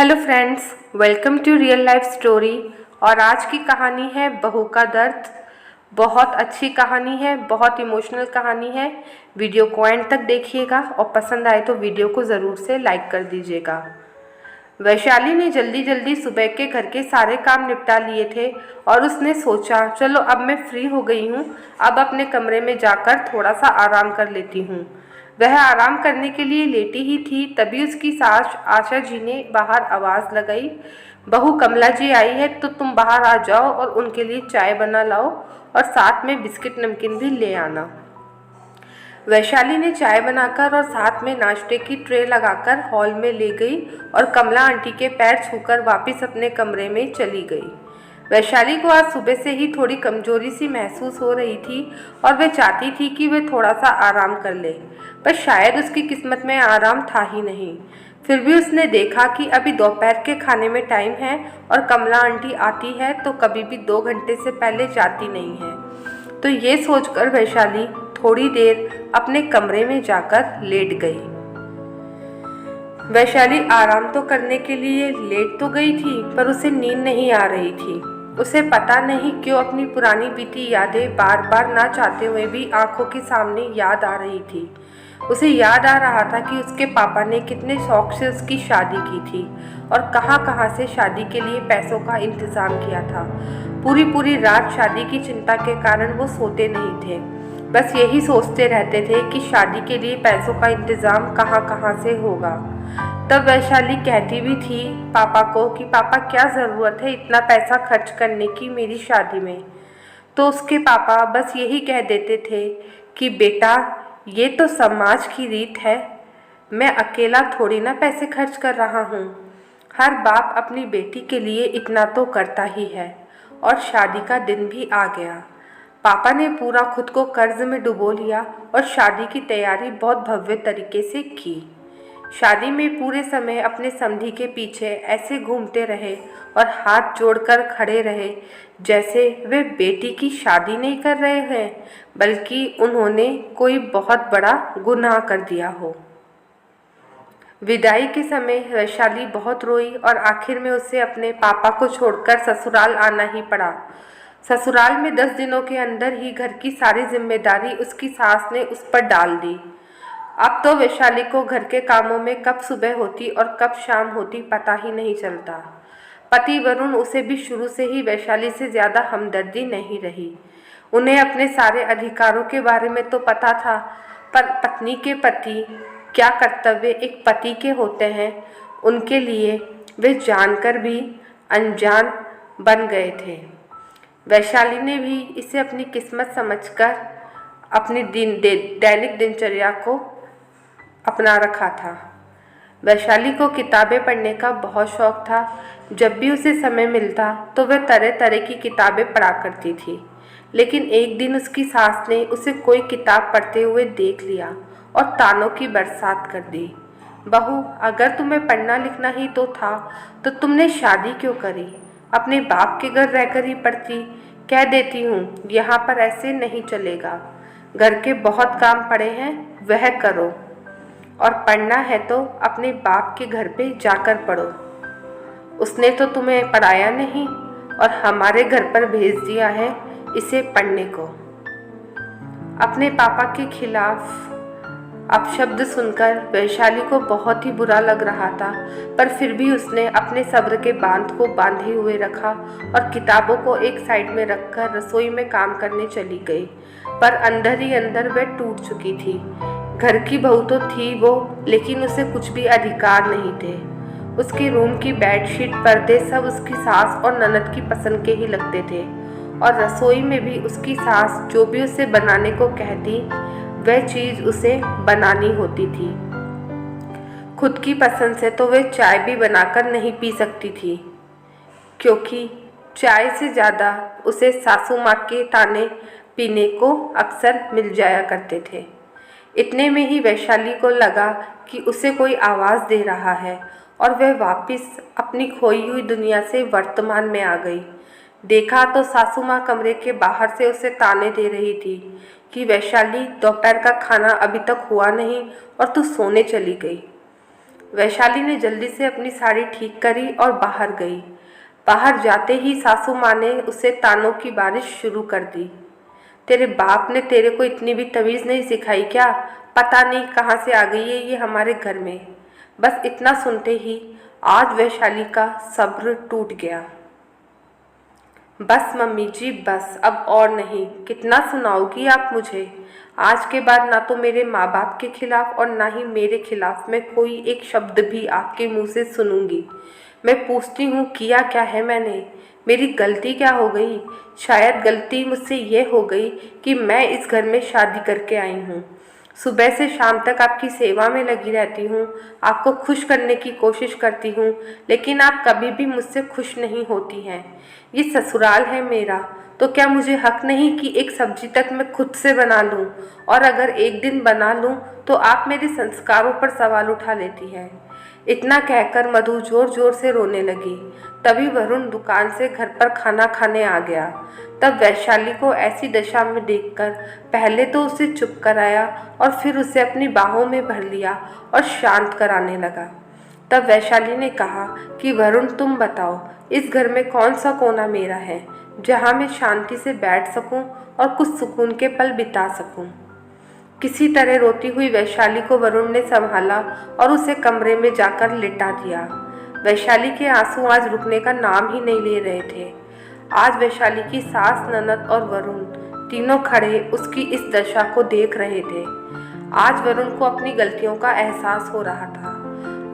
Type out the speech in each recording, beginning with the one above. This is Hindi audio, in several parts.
Hello friends, welcome to real life story. और आज की कहानी है बहू का दर्द। बहुत अच्छी कहानी है, बहुत इमोशनल कहानी है। वीडियो को एंड तक देखिएगा और पसंद आए तो वीडियो को ज़रूर से लाइक कर दीजिएगा। वैशाली ने जल्दी जल्दी सुबह के घर के सारे काम निपटा लिए थे और उसने सोचा, चलो अब मैं फ्री हो गई हूँ, अब अपने कमरे में जाकर थोड़ा सा आराम कर लेती हूँ। वह आराम करने के लिए लेटी ही थी, तभी उसकी सास आशा जी ने बाहर आवाज़ लगाई, बहू कमला जी आई है तो तुम बाहर आ जाओ और उनके लिए चाय बना लाओ और साथ में बिस्किट नमकीन भी ले आना। वैशाली ने चाय बनाकर और साथ में नाश्ते की ट्रे लगाकर हॉल में ले गई और कमला आंटी के पैर छूकर वापस अपने कमरे में चली गई। वैशाली को आज सुबह से ही थोड़ी कमजोरी सी महसूस हो रही थी और वह चाहती थी कि वह थोड़ा सा आराम कर ले, पर शायद उसकी किस्मत में आराम था ही नहीं। फिर भी उसने देखा कि अभी दोपहर के खाने में टाइम है और कमला आंटी आती है तो कभी भी 2 घंटे से पहले जाती नहीं है। तो ये सोचकर वैशाली थोड़ी देर अपने कमरे में जाकर लेट गई। वैशाली आराम तो करने के लिए लेट तो गई थी, पर उसे नींद नहीं आ रही थी। उसे पता नहीं क्यों अपनी पुरानी बीती यादें बार बार ना चाहते हुए भी आंखों के सामने याद आ रही थी। उसे याद आ रहा था कि उसके पापा ने कितने शौक से उसकी शादी की थी और कहाँ से शादी के लिए पैसों का इंतज़ाम किया था। पूरी पूरी रात शादी की चिंता के कारण वो सोते नहीं थे, बस यही सोचते रहते थे कि शादी के लिए पैसों का इंतज़ाम कहाँ से होगा। तब वैशाली कहती भी थी पापा को कि पापा क्या ज़रूरत है इतना पैसा खर्च करने की मेरी शादी में। तो उसके पापा बस यही कह देते थे कि बेटा ये तो समाज की रीत है, मैं अकेला थोड़ी ना पैसे खर्च कर रहा हूँ। हर बाप अपनी बेटी के लिए इतना तो करता ही है। और शादी का दिन भी आ गया। पापा ने पूरा खुद को कर्ज में डुबो लिया और शादी की तैयारी बहुत भव्य तरीके से की। शादी में पूरे समय अपने समधी के पीछे ऐसे घूमते रहे और हाथ जोड़कर खड़े रहे जैसे वे बेटी की शादी नहीं कर रहे हैं, बल्कि उन्होंने कोई बहुत बड़ा गुनाह कर दिया हो। विदाई के समय वैशाली बहुत रोई और आखिर में उसे अपने पापा को छोड़कर ससुराल आना ही पड़ा। ससुराल में 10 दिनों के अंदर ही घर की सारी जिम्मेदारी उसकी सास ने उस पर डाल दी। अब तो वैशाली को घर के कामों में कब सुबह होती और कब शाम होती पता ही नहीं चलता। पति वरुण उसे भी शुरू से ही वैशाली से ज़्यादा हमदर्दी नहीं रही। उन्हें अपने सारे अधिकारों के बारे में तो पता था, पर पत्नी के प्रति क्या कर्तव्य एक पति के होते हैं, उनके लिए वे जानकर भी अनजान बन गए थे। वैशाली ने भी इसे अपनी किस्मत समझकर अपनी दैनिक दिनचर्या को अपना रखा था। वैशाली को किताबें पढ़ने का बहुत शौक था। जब भी उसे समय मिलता तो वह तरह तरह की किताबें पढ़ा करती थी। लेकिन एक दिन उसकी सास ने उसे कोई किताब पढ़ते हुए देख लिया और तानों की बरसात कर दी। बहू, अगर तुम्हें पढ़ना लिखना ही तो था तो तुमने शादी क्यों करी? अपने बाप के घर रहकर ही पढ़ती। कह देती हूँ, यहाँ पर ऐसे नहीं चलेगा। घर के बहुत काम पड़े हैं, वह करो, और पढ़ना है तो अपने बाप के घर पे जाकर पढ़ो। उसने तो तुम्हें पढ़ाया नहीं और हमारे घर पर भेज दिया है इसे पढ़ने को। अपने पापा के खिलाफ अपशब्द सुनकर वैशाली को बहुत ही बुरा लग रहा था, पर फिर भी उसने अपने सब्र के बांध को बांधे हुए रखा और किताबों को एक साइड में रखकर रसोई में काम करने चली गई। पर अंदर ही अंदर वह टूट चुकी थी। घर की बहू तो थी वो, लेकिन उसे कुछ भी अधिकार नहीं थे। उसके रूम की बेडशीट, पर्दे सब उसकी सास और ननद की पसंद के ही लगते थे, और रसोई में भी उसकी सास जो भी उसे बनाने को कहती वह चीज़ उसे बनानी होती थी। खुद की पसंद से तो वह चाय भी बनाकर नहीं पी सकती थी, क्योंकि चाय से ज़्यादा उसे सासू माँ के ताने पीने को अक्सर मिल जाया करते थे। इतने में ही वैशाली को लगा कि उसे कोई आवाज़ दे रहा है और वह वापस अपनी खोई हुई दुनिया से वर्तमान में आ गई। देखा तो सासू माँ कमरे के बाहर से उसे ताने दे रही थी कि वैशाली, दोपहर का खाना अभी तक हुआ नहीं और तू सोने चली गई। वैशाली ने जल्दी से अपनी साड़ी ठीक करी और बाहर गई। बाहर जाते ही सासू माँ ने उसे तानों की बारिश शुरू कर दी। तेरे बाप ने तेरे को इतनी भी तमीज़ नहीं सिखाई क्या? पता नहीं कहाँ से आ गई है ये हमारे घर में। बस इतना सुनते ही आज वैशाली का सब्र टूट गया। बस मम्मी जी बस, अब और नहीं। कितना सुनाओगी आप मुझे? आज के बाद ना तो मेरे माँ बाप के खिलाफ और ना ही मेरे खिलाफ मैं कोई एक शब्द भी आपके मुंह से सुनूंगी। मैं पूछती हूँ किया क्या है मैंने? मेरी गलती क्या हो गई? शायद गलती मुझसे ये हो गई कि मैं इस घर में शादी करके आई हूँ। सुबह से शाम तक आपकी सेवा में लगी रहती हूँ, आपको खुश करने की कोशिश करती हूँ, लेकिन आप कभी भी मुझसे खुश नहीं होती हैं। ये ससुराल है मेरा, तो क्या मुझे हक नहीं कि एक सब्जी तक मैं खुद से बना लूँ? और अगर एक दिन बना लूँ तो आप मेरे संस्कारों पर सवाल उठा लेती है। इतना कहकर मधु जोर जोर से रोने लगी। तभी वरुण दुकान से घर पर खाना खाने आ गया। तब वैशाली को ऐसी दशा में देखकर पहले तो उसे चुप कराया और फिर उसे अपनी बाहों में भर लिया और शांत कराने लगा। तब वैशाली ने कहा कि वरुण तुम बताओ, इस घर में कौन सा कोना मेरा है जहाँ मैं शांति से बैठ सकूं और कुछ सुकून के पल बिता सकूं। किसी तरह रोती हुई वैशाली को वरुण ने संभाला और उसे कमरे में जाकर लिटा दिया। वैशाली के आंसू आज रुकने का नाम ही नहीं ले रहे थे। आज वैशाली की सास, ननद और वरुण तीनों खड़े उसकी इस दशा को देख रहे थे। आज वरुण को अपनी गलतियों का एहसास हो रहा था।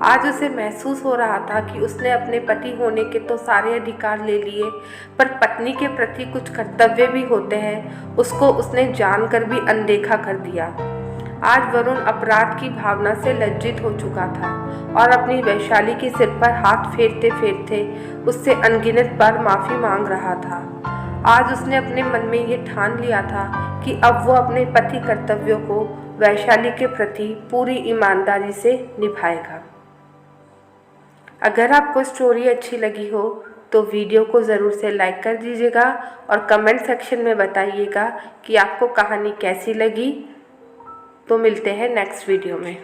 आज उसे महसूस हो रहा था कि उसने अपने पति होने के तो सारे अधिकार ले लिए, पर पत्नी के प्रति कुछ कर्तव्य भी होते हैं, उसको उसने जानकर भी अनदेखा कर दिया। आज वरुण अपराध की भावना से लज्जित हो चुका था और अपनी वैशाली के सिर पर हाथ फेरते फेरते उससे अनगिनत बार माफ़ी मांग रहा था। आज उसने अपने मन में ये ठान लिया था कि अब वो अपने पति कर्तव्यों को वैशाली के प्रति पूरी ईमानदारी से निभाएगा। अगर आपको स्टोरी अच्छी लगी हो तो वीडियो को ज़रूर से लाइक कर दीजिएगा और कमेंट सेक्शन में बताइएगा कि आपको कहानी कैसी लगी। तो मिलते हैं नेक्स्ट वीडियो में।